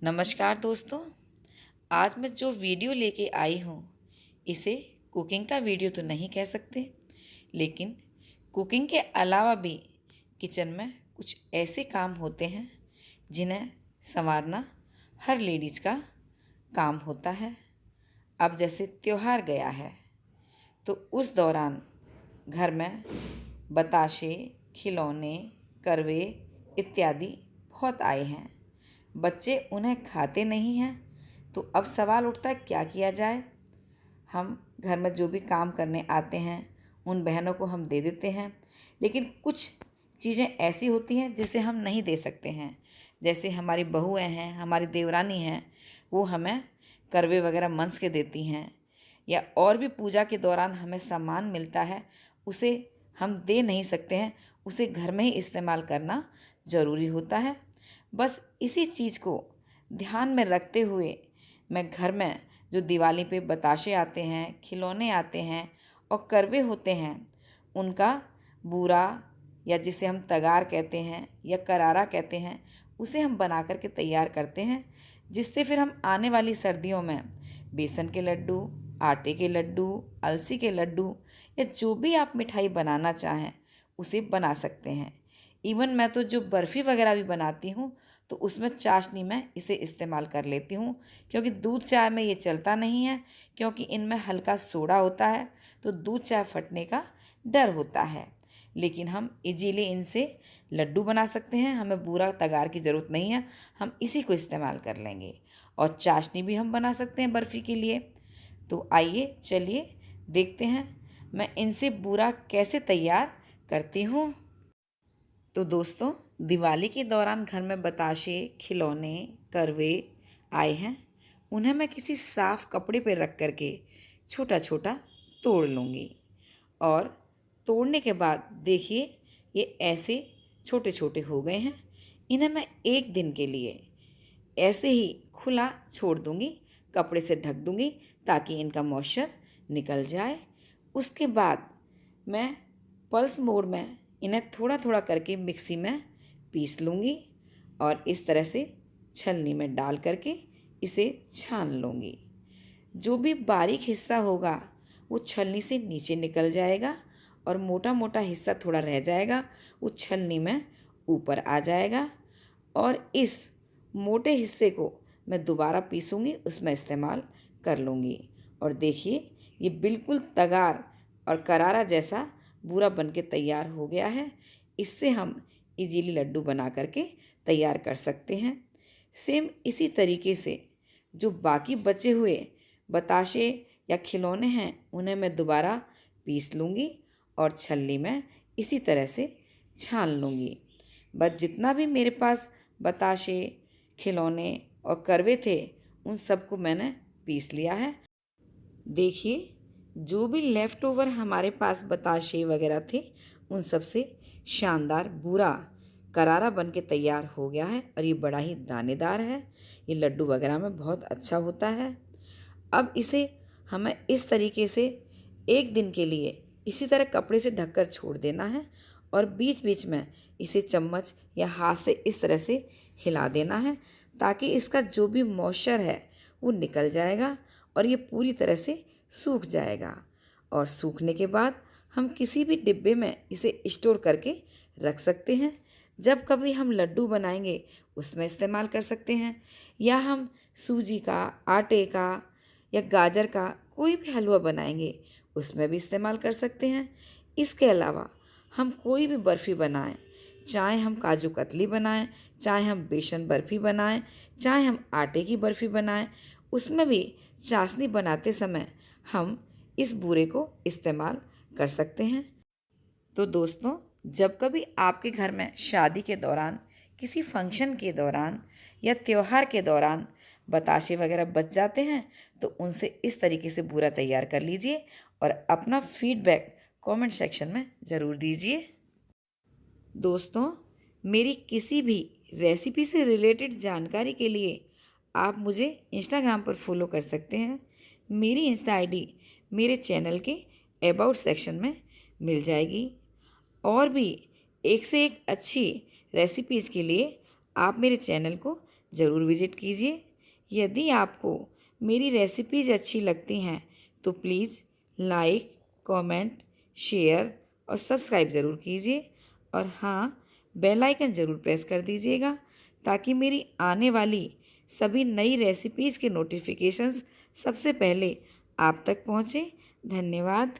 नमस्कार दोस्तों। आज मैं जो वीडियो लेके आई हूँ इसे कुकिंग का वीडियो तो नहीं कह सकते, लेकिन कुकिंग के अलावा भी किचन में कुछ ऐसे काम होते हैं जिन्हें संवारना हर लेडीज़ का काम होता है। अब जैसे त्योहार गया है तो उस दौरान घर में बताशे, खिलौने, करवे इत्यादि बहुत आए हैं। बच्चे उन्हें खाते नहीं हैं, तो अब सवाल उठता है क्या किया जाए। हम घर में जो भी काम करने आते हैं उन बहनों को हम दे देते हैं, लेकिन कुछ चीज़ें ऐसी होती हैं जिसे हम नहीं दे सकते हैं। जैसे हमारी बहुएं हैं, हमारी देवरानी हैं, वो हमें करवे वगैरह मंस के देती हैं, या और भी पूजा के दौरान हमें सामान मिलता है उसे हम दे नहीं सकते हैं, उसे घर में ही इस्तेमाल करना ज़रूरी होता है। बस इसी चीज़ को ध्यान में रखते हुए मैं घर में जो दिवाली पे बताशे आते हैं, खिलौने आते हैं और करवे होते हैं, उनका बूरा या जिसे हम तगार कहते हैं या करारा कहते हैं, उसे हम बना कर के तैयार करते हैं, जिससे फिर हम आने वाली सर्दियों में बेसन के लड्डू, आटे के लड्डू, अलसी के लड्डू या जो भी आप मिठाई बनाना चाहें उसे बना सकते हैं। इवन मैं तो जो बर्फ़ी वगैरह भी बनाती हूँ तो उसमें चाशनी में इसे इस्तेमाल कर लेती हूँ, क्योंकि दूध चाय में ये चलता नहीं है, क्योंकि इनमें हल्का सोडा होता है तो दूध चाय फटने का डर होता है। लेकिन हम इजीली इनसे लड्डू बना सकते हैं, हमें बूरा तगार की ज़रूरत नहीं है, हम इसी को इस्तेमाल कर लेंगे। और चाशनी भी हम बना सकते हैं बर्फ़ी के लिए। तो आइए चलिए देखते हैं मैं इनसे बूरा कैसे तैयार करती हूँ। तो दोस्तों, दिवाली के दौरान घर में बताशे, खिलौने, करवे आए हैं, उन्हें मैं किसी साफ़ कपड़े पर रख कर के छोटा छोटा तोड़ लूँगी। और तोड़ने के बाद देखिए ये ऐसे छोटे छोटे हो गए हैं। इन्हें मैं एक दिन के लिए ऐसे ही खुला छोड़ दूँगी, कपड़े से ढक दूँगी ताकि इनका मॉइस्चर निकल जाए। उसके बाद मैं पल्स मोड में इन्हें थोड़ा थोड़ा करके मिक्सी में पीस लूँगी और इस तरह से छलनी में डाल करके इसे छान लूँगी। जो भी बारीक हिस्सा होगा वो छलनी से नीचे निकल जाएगा और मोटा मोटा हिस्सा थोड़ा रह जाएगा, वो छलनी में ऊपर आ जाएगा। और इस मोटे हिस्से को मैं दोबारा पीसूँगी, उसमें इस्तेमाल कर लूँगी। और देखिए ये बिल्कुल तगार और करारा जैसा बूरा बन के तैयार हो गया है। इससे हम इजीली लड्डू बना करके तैयार कर सकते हैं। सेम इसी तरीके से जो बाकी बचे हुए बताशे या खिलौने हैं उन्हें मैं दोबारा पीस लूँगी और छलनी में इसी तरह से छान लूँगी। बस जितना भी मेरे पास बताशे, खिलौने और करवे थे उन सबको मैंने पीस लिया है। देखिए जो भी लेफ़्ट ओवर हमारे पास बताशे वगैरह थे उन सब से शानदार बूरा करारा बन के तैयार हो गया है और ये बड़ा ही दानेदार है। ये लड्डू वगैरह में बहुत अच्छा होता है। अब इसे हमें इस तरीके से एक दिन के लिए इसी तरह कपड़े से ढककर छोड़ देना है और बीच बीच में इसे चम्मच या हाथ से इस तरह से हिला देना है ताकि इसका जो भी मॉइस्चर है वो निकल जाएगा और ये पूरी तरह से सूख जाएगा। और सूखने के बाद हम किसी भी डिब्बे में इसे स्टोर करके रख सकते हैं। जब कभी हम लड्डू बनाएंगे उसमें इस्तेमाल कर सकते हैं, या हम सूजी का, आटे का या गाजर का कोई भी हलवा बनाएंगे उसमें भी इस्तेमाल कर सकते हैं। इसके अलावा हम कोई भी बर्फ़ी बनाएं, चाहे हम काजू कतली बनाएं, चाहे हम बेसन बर्फ़ी बनाएं, चाहे हम आटे की बर्फ़ी बनाएं, उसमें भी चाशनी बनाते समय हम इस बूरे को इस्तेमाल कर सकते हैं। तो दोस्तों, जब कभी आपके घर में शादी के दौरान, किसी फंक्शन के दौरान या त्यौहार के दौरान बताशे वगैरह बच जाते हैं तो उनसे इस तरीके से बूरा तैयार कर लीजिए और अपना फीडबैक कमेंट सेक्शन में ज़रूर दीजिए। दोस्तों, मेरी किसी भी रेसिपी से रिलेटेड जानकारी के लिए आप मुझे इंस्टाग्राम पर फॉलो कर सकते हैं। मेरी इंस्टा आईडी मेरे चैनल के अबाउट सेक्शन में मिल जाएगी। और भी एक से एक अच्छी रेसिपीज़ के लिए आप मेरे चैनल को ज़रूर विजिट कीजिए। यदि आपको मेरी रेसिपीज़ अच्छी लगती हैं तो प्लीज़ लाइक, कमेंट, शेयर और सब्सक्राइब ज़रूर कीजिए। और हाँ, बेल आइकन ज़रूर प्रेस कर दीजिएगा ताकि मेरी आने वाली सभी नई रेसिपीज़ के नोटिफिकेशंस सबसे पहले आप तक पहुँचे। धन्यवाद।